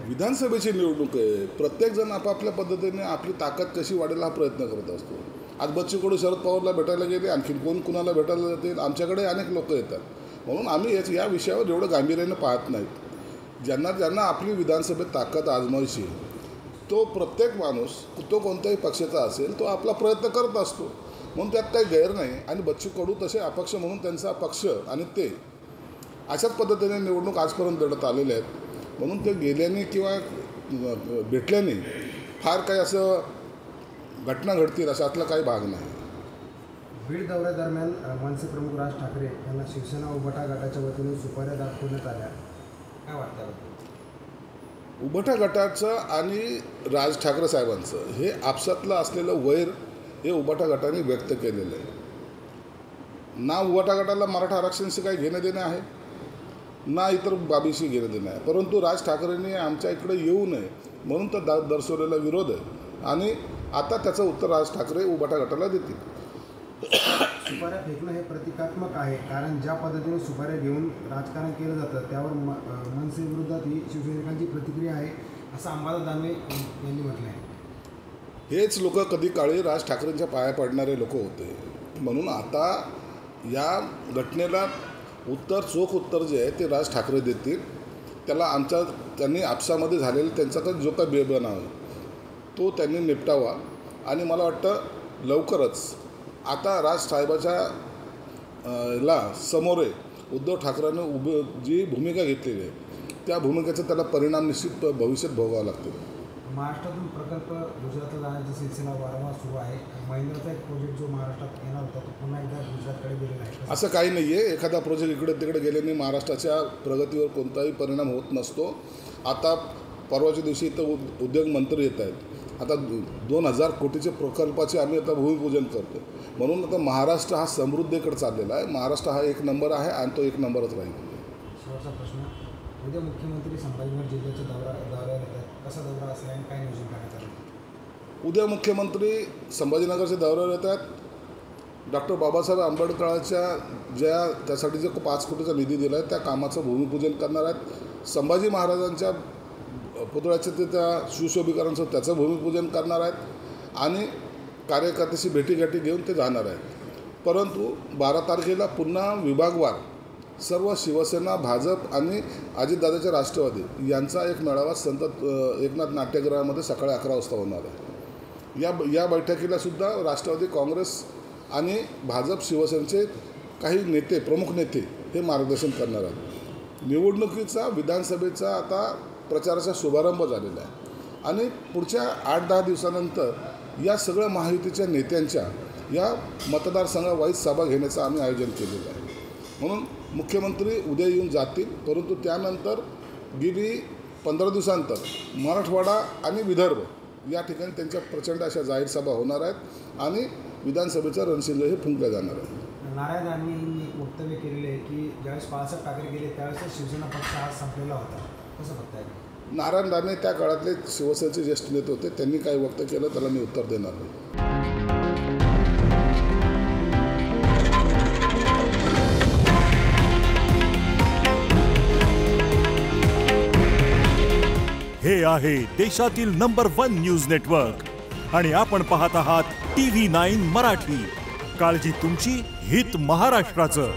विधानसभेची निवडणूक आहे. प्रत्येकजण आपापल्या पद्धतीने आपली ताकद कशी वाढेल हा प्रयत्न करत असतो. आज बच्चू कडू शरद पवारला भेटायला गेले, आणखीन कोण कुणाला भेटायला जातील, आमच्याकडे अनेक लोक येतात. म्हणून आम्ही या विषयावर एवढं गांभीर्याने पाहत नाहीत. ज्यांना आपली विधानसभेत ताकद आजमायची, तो प्रत्येक माणूस तो कोणत्याही पक्षाचा असेल तो आपला प्रयत्न करत असतो. म्हणून त्यात काही गैर नाही. आणि बच्चू कडू तसे अपक्ष म्हणून त्यांचा पक्ष आणि ते अशाच पद्धतीने निवडणूक आजपर्यंत लढत आलेले आहेत. म्हणून ते गेल्याने किंवा भेटल्याने फार काही असं घटना घडतील अशातला काही भाग नाही. बीड दौऱ्यादरम्यान मनसे प्रमुख राज ठाकरे यांना शिवसेना उबाटा गटाच्या वतीने सुपाऱ्या दाखवण्यात आल्या. काय वाटतं? उबाटा गटाचं आणि राज ठाकरे साहेबांचं हे आपसातलं असलेलं वैर हे उबाटा गटाने व्यक्त केलेलं आहे. ना उबाटा गटाला मराठा आरक्षणाशी काही घेणं देणं आहे, ना इतर बाबीशी घेणं देणं आहे. परंतु राज ठाकरेंनी आमच्या इकडे येऊ नये म्हणून तर दर्शवलेला विरोध आहे. आणि आता त्याचं उत्तर राज ठाकरे उबाटा गटाला देतील. सुपाऱ्या फेकणं हे प्रतिकात्मक आहे, कारण ज्या पद्धतीने सुपाऱ्या घेऊन राजकारण केलं जातं त्यावर मनसे विरोधात ही शिवसैनिकांची प्रतिक्रिया आहे असं अंबादास दानवे यांनी म्हटलं आहे. हेच लोक कधी काळी राज ठाकरेंच्या पाया पडणारे लोक होते. म्हणून आता या घटनेला चोख उत्तर जे आहे ते राज ठाकरे देतील. त्याला त्यांनी आपसामध्ये झालेला त्यांचा तर जो काही बेबना आहे तो त्यांनी निपटावा. आणि मला वाटतं लवकरच आता राज साहेबाच्या ला समोर उद्धव ठाकरेंनी जी भूमिका घेतलेली आहे त्या भूमिकेचा त्याला परिणाम निश्चित भविष्यात भोगावा लागतो. महाराष्ट्रातून प्रकल्प गुजरातला जाण्याचा सिलसिला वारंवार सुरू आहे. महिंद्राचा एक प्रोजेक्ट जो महाराष्ट्रात येणार होता तो पुन्हा एकदा गुजरातकडे गेलेला आहे. असं काही नाही आहे. एखादा प्रोजेक्ट इकडे तिकडे गेल्याने महाराष्ट्राच्या प्रगतीवर कोणताही परिणाम होत नसतो. आता परवाच्या दिवशी इथं उद्योग मंत्री येत आहेत. आता 2000 कोटीचे प्रकल्पाचे आम्ही आता भूमिपूजन करतो. म्हणून आता महाराष्ट्र हा समृद्धीकडे चाललेला आहे. महाराष्ट्र हा एक नंबर आहे आणि तो एक नंबरच राहील. शेवटचा प्रश्न, उद्या मुख्यमंत्री संभाजीनगर जिल्ह्याच्या दौऱ्यावर येतात. कसा दौरा असेल आणि काय नियोजन करण्यात आलं? उद्या मुख्यमंत्री संभाजीनगरच्या दौऱ्यावर येतात. डॉक्टर बाबासाहेब आंबेडकरांच्या त्यासाठी जे 5 कोटीचा निधी दिला आहे त्या कामाचं भूमिपूजन करणार आहेत. संभाजी महाराजांच्या पुतळ्याचं ते त्या सुशोभीकरणाचं त्याचं भूमिपूजन करणार आहेत. आणि कार्यकर्त्याशी भेटीगाठी घेऊन ते जाणार आहेत. परंतु 12 तारखेला पुन्हा विभागवार सर्व शिवसेना, भाजप आणि अजितदादाचे राष्ट्रवादी यांचा एक मेळावा संत एकनाथ नाट्यगृहामध्ये सकाळी 11 वाजता होणार आहे. या बैठकीला सुद्धा राष्ट्रवादी काँग्रेस आणि भाजप शिवसेनेचे काही नेते, प्रमुख नेते हे मार्गदर्शन करणार आहेत. निवडणुकीचा विधानसभेचा आता प्रचाराचा शुभारंभ झालेला आहे. आणि पुढच्या 8-10 दिवसानंतर या सगळ्या महायुतीच्या नेत्यांच्या या मतदारसंघावाईज सभा घेण्याचं आम्ही आयोजन केलेलं आहे. म्हणून मुख्यमंत्री उद्या येऊन जातील. परंतु त्यानंतर गेली 15 दिवसांतर मराठवाडा आणि विदर्भ या ठिकाणी त्यांच्या प्रचंड अशा जाहीर सभा होणार आहेत आणि विधानसभेचा रणशिंग हे फुंकल्या जाणार आहे. नारायण राणे यांनी एक वक्तव्य केलेलं आहे की ज्यावेळेस बाळासाहेब ठाकरे गेले त्यावेळेस शिवसेना पक्ष हा संपलेला होता. कसं बघताय? नारायण राणे त्या काळातले शिवसेनेचे ज्येष्ठ नेते होते. त्यांनी काही वक्तव्य केलं त्याला मी उत्तर देणार नाही. हे आहे देशातील नंबर 1 न्यूज नेटवर्क आणि आपण पाहत आहात TV9 मराठी. काळजी तुमची, हित महाराष्ट्राचं.